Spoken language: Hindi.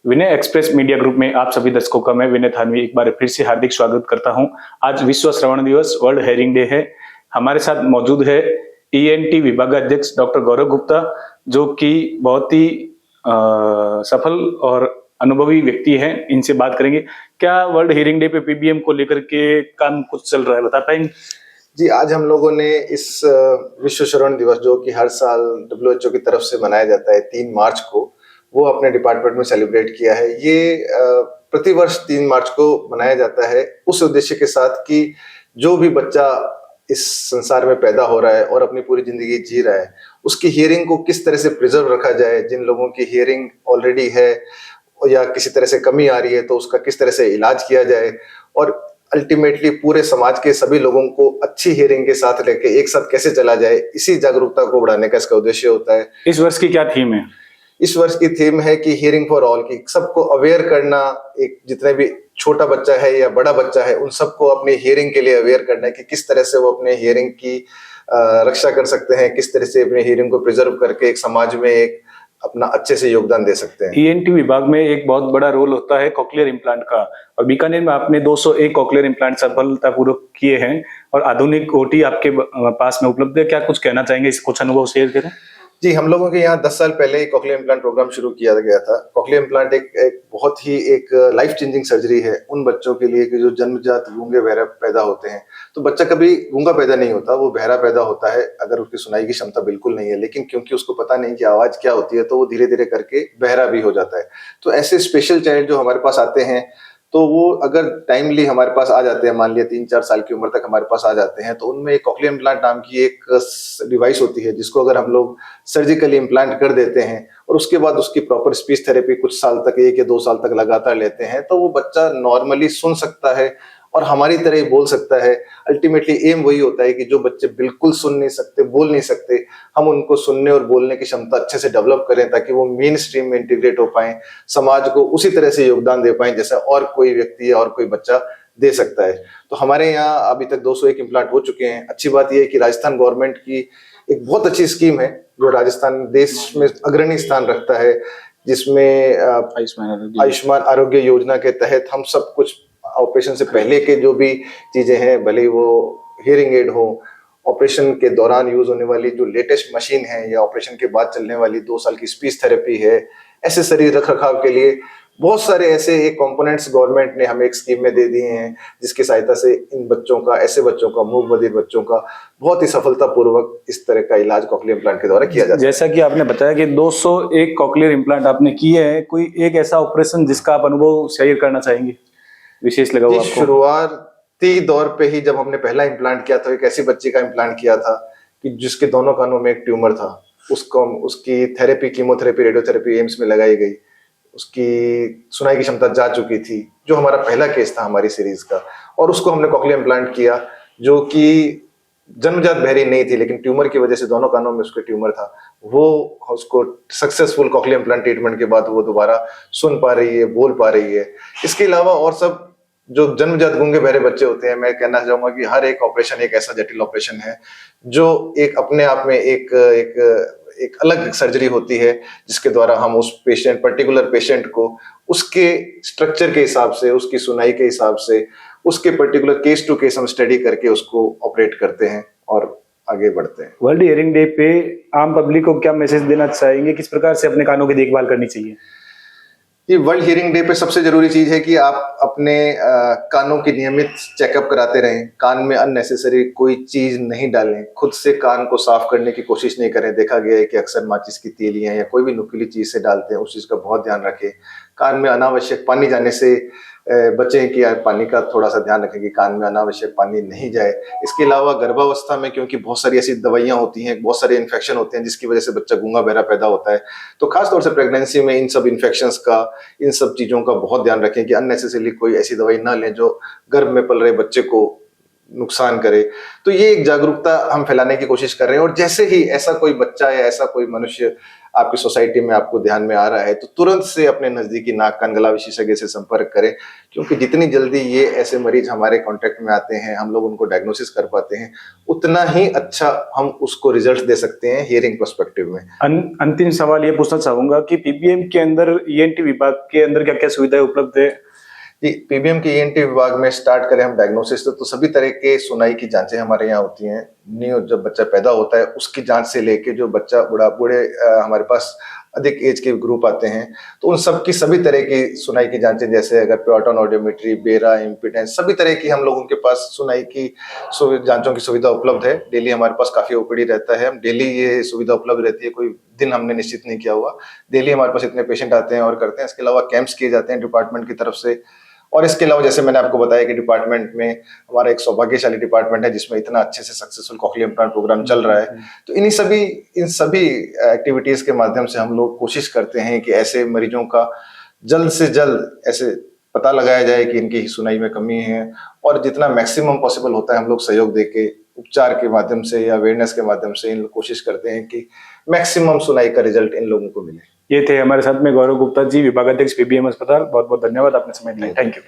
विनय एक्सप्रेस मीडिया ग्रुप में आप सभी दर्शकों का मैं विनय थानवी एक बार फिर से हार्दिक स्वागत करता हूं। आज विश्व श्रवण दिवस वर्ल्ड हेयरिंग डे है। हमारे साथ मौजूद है ईएनटी विभाग अध्यक्ष डॉक्टर गौरव गुप्ता, जो कि बहुत ही सफल और अनुभवी व्यक्ति हैं। इनसे बात करेंगे क्या वर्ल्ड हेयरिंग डे पे पीबीएम को लेकर के काम कुछ चल रहा है, बता पाएंगे? जी, आज हम लोगों ने इस विश्व श्रवण दिवस, जो कि हर साल WHO की तरफ से मनाया जाता है 3 मार्च को, वो अपने डिपार्टमेंट में सेलिब्रेट किया है। ये प्रतिवर्ष 3 मार्च को मनाया जाता है उस उद्देश्य के साथ कि जो भी बच्चा इस संसार में पैदा हो रहा है और अपनी पूरी जिंदगी जी रहा है, उसकी हियरिंग को किस तरह से प्रिजर्व रखा जाए। जिन लोगों की हियरिंग ऑलरेडी है या किसी तरह से कमी आ रही है, तो उसका किस तरह से इलाज किया जाए और अल्टीमेटली पूरे समाज के सभी लोगों को अच्छी हियरिंग के साथ लेके एक साथ कैसे चला जाए, इसी जागरूकता को बढ़ाने का इसका उद्देश्य होता है। इस वर्ष की क्या थीम है? इस वर्ष की थीम है कि हियरिंग फॉर ऑल, की सबको अवेयर करना। एक जितने भी छोटा बच्चा है या बड़ा बच्चा है, उन सबको अपनी हियरिंग के लिए अवेयर करना है कि किस तरह से वो अपने हियरिंग की रक्षा कर सकते हैं, किस तरह से अपने हियरिंग को प्रिजर्व करके एक समाज में एक अपना अच्छे से योगदान दे सकते हैं। ईएनटी विभाग में एक बहुत बड़ा रोल होता है कॉकलियर इम्प्लांट का, और बीकानेर में आपने 201 कॉकलियर इम्प्लांट सफलतापूर्वक किए हैं और आधुनिक ओटी आपके पास में उपलब्ध है। क्या कुछ कहना चाहेंगे, इस कुछ अनुभव शेयर करें? जी, हम लोगों के यहाँ 10 साल पहले कॉकलियर इम्प्लांट प्रोग्राम शुरू किया गया था। कॉकलियर इम्प्लांट एक बहुत ही एक लाइफ चेंजिंग सर्जरी है उन बच्चों के लिए कि जो जन्मजात गूंगे बहरा पैदा होते हैं। तो बच्चा कभी गूंगा पैदा नहीं होता, वो बहरा पैदा होता है अगर उसकी सुनाई की क्षमता बिल्कुल नहीं है, लेकिन क्योंकि उसको पता नहीं कि आवाज क्या होती है, तो वो धीरे धीरे करके बहरा भी हो जाता है। तो ऐसे स्पेशल चाइल्ड जो हमारे पास आते हैं, तो वो अगर टाइमली हमारे पास आ जाते हैं, मान लिया 3-4 साल की उम्र तक हमारे पास आ जाते हैं, तो उनमें एक कॉकलियर इम्प्लांट नाम की एक डिवाइस होती है, जिसको अगर हम लोग सर्जिकली इम्प्लांट कर देते हैं और उसके बाद उसकी प्रॉपर स्पीच थेरेपी कुछ साल तक, 1 या 2 साल तक लगातार लेते हैं, तो वो बच्चा नॉर्मली सुन सकता है और हमारी तरह ही बोल सकता है। अल्टीमेटली एम वही होता है कि जो बच्चे बिल्कुल सुन नहीं सकते, बोल नहीं सकते, हम उनको सुनने और बोलने की क्षमता अच्छे से डेवलप करें, ताकि वो मेन स्ट्रीम में इंटीग्रेट हो पाए, समाज को उसी तरह से योगदान दे पाए जैसा और कोई व्यक्ति या और कोई बच्चा दे सकता है। तो हमारे यहाँ अभी तक 201 इम्प्लांट हो चुके हैं। अच्छी बात यह है कि राजस्थान गवर्नमेंट की एक बहुत अच्छी स्कीम है, जो राजस्थान देश में अग्रणी स्थान रखता है, जिसमें आयुष्मान आरोग्य योजना के तहत हम सब कुछ ऑपरेशन से पहले के जो भी चीजें हैं, भले वो हियरिंग एड हो, ऑपरेशन के दौरान यूज होने वाली जो लेटेस्ट मशीन है, या ऑपरेशन के बाद चलने वाली 2 साल की स्पीच थेरेपी है, ऐसे शरीर रख रखाव के लिए बहुत सारे ऐसे एक कंपोनेंट्स गवर्नमेंट ने हमें एक स्कीम में दे दिए हैं, जिसकी सहायता से इन बच्चों का, ऐसे बच्चों का, मूक बधिर बच्चों का बहुत ही सफलतापूर्वक इस तरह का इलाज कॉकलियर इम्प्लांट के द्वारा किया जाता है। जैसा कि आपने बताया कि 201 कॉकलियर इम्प्लांट आपने किए हैं, कोई एक ऐसा ऑपरेशन जिसका आप अनुभव शेयर करना चाहेंगे, विशेष लगा हुआ आपको? शुरुआती दौर पे ही जब हमने पहला इम्प्लांट किया, तो एक ऐसी बच्ची का इम्प्लांट किया था कि जिसके दोनों कानों में एक ट्यूमर था। उसकी थेरेपी, कीमोथेरेपी, रेडियोथेरेपी एम्स में लगाई गई। उसकी सुनाई की क्षमता जा चुकी थी, जो हमारा पहला केस था हमारी सीरीज का, और उसको हमने कॉकलियर इम्प्लांट किया, जो कि जन्मजात बहरी नहीं थी, लेकिन ट्यूमर की वजह से दोनों कानों में उसके ट्यूमर था। वो उसको सक्सेसफुल कॉकलियर इम्प्लांट ट्रीटमेंट के बाद वो दोबारा सुन पा रही है, बोल पा रही है। इसके अलावा और सब जो जन्मजात गूंगे बहरे बच्चे होते हैं, मैं कहना चाहूंगा कि हर एक ऑपरेशन एक ऐसा जटिल ऑपरेशन है, जो एक अपने आप में एक अलग सर्जरी होती है, जिसके द्वारा हम उस पेशेंट, पर्टिकुलर पेशेंट को उसके स्ट्रक्चर के हिसाब से, उसकी सुनाई के हिसाब से, उसके पर्टिकुलर केस टू केस हम स्टडी करके उसको ऑपरेट करते हैं और आगे बढ़ते हैं। वर्ल्ड हियरिंग डे पे आम पब्लिक को क्या मैसेज देना चाहेंगे, किस प्रकार से अपने कानों की देखभाल करनी चाहिए? ये वर्ल्ड हियरिंग डे पे सबसे जरूरी चीज है कि आप अपने कानों की नियमित चेकअप कराते रहें। कान में अननेसेसरी कोई चीज नहीं डालें, खुद से कान को साफ करने की कोशिश नहीं करें। देखा गया है कि अक्सर माचिस की तीलियां या कोई भी नुकीली चीज से डालते हैं, उस चीज का बहुत ध्यान रखें। कान में अनावश्यक पानी जाने से बचें, कि पानी का थोड़ा सा ध्यान रखें कि कान में अनावश्यक पानी नहीं जाए। इसके अलावा गर्भावस्था में, क्योंकि बहुत सारी ऐसी दवाइयां होती हैं, बहुत सारे इन्फेक्शन होते हैं, जिसकी वजह से बच्चा गूंगा बहरा पैदा होता है, तो खासतौर से प्रेगनेंसी में इन सब इन्फेक्शंस का, इन सब चीजों का बहुत ध्यान रखें कि अननेसेसरली कोई ऐसी दवाई ना लें जो गर्भ में पल रहे बच्चे को नुकसान करे। तो ये एक जागरूकता हम फैलाने की कोशिश कर रहे हैं, और जैसे ही ऐसा कोई बच्चा या ऐसा कोई मनुष्य आपकी सोसाइटी में आपको ध्यान में आ रहा है, तो तुरंत से अपने नजदीकी नाक कान गला विशेषज्ञ से संपर्क करें, क्योंकि जितनी जल्दी ये ऐसे मरीज हमारे कांटेक्ट में आते हैं, हम लोग उनको डायग्नोसिस कर पाते हैं, उतना ही अच्छा हम उसको रिजल्ट दे सकते हैं हियरिंग पर्सपेक्टिव में। अंतिम सवाल ये पूछना चाहूंगा कि पीबीएम के अंदर ईएनटी विभाग के अंदर क्या क्या सुविधाएं उपलब्ध है? जी, पीबीएम के ईएनटी विभाग में स्टार्ट करें हम डायग्नोसिस तो सभी तरह के सुनाई की जांचें हमारे यहाँ होती हैं। न्यू जब बच्चा पैदा होता है उसकी जांच से लेके जो बच्चा बूढ़े हमारे पास अधिक एज के ग्रुप आते हैं, तो उन सब की सभी तरह की सुनाई की जांचें, जैसे अगर प्रोटॉन ऑडियोमेट्री, बेरा, इम्पीडेंस, सभी तरह की हम लोग उनके पास सुनाई की जांचों की सुविधा उपलब्ध है। डेली हमारे पास काफी ओपीडी रहता है, हम डेली ये सुविधा उपलब्ध रहती है, कोई दिन हमने निश्चित नहीं किया हुआ। डेली हमारे पास इतने पेशेंट आते हैं और करते हैं। इसके अलावा कैंप्स किए जाते हैं डिपार्टमेंट की तरफ से, और इसके अलावा जैसे मैंने आपको बताया कि डिपार्टमेंट में हमारा एक सौभाग्यशाली डिपार्टमेंट है जिसमें इतना अच्छे से सक्सेसफुल कॉक्लियर इम्प्लांट प्रोग्राम चल रहा है। तो इन सभी एक्टिविटीज के माध्यम से हम लोग कोशिश करते हैं कि ऐसे मरीजों का जल्द से जल्द ऐसे पता लगाया जाए कि इनकी सुनाई में कमी है, और जितना मैक्सिमम पॉसिबल होता है हम लोग सहयोग देके उपचार के माध्यम से या अवेयरनेस के माध्यम से इन कोशिश करते हैं कि मैक्सिमम सुनाई का रिजल्ट इन लोगों को मिले। ये थे हमारे साथ में गौरव गुप्ता जी, विभागाध्यक्ष पीबीएम अस्पताल। बहुत बहुत धन्यवाद आपने समय दिया। Thank you.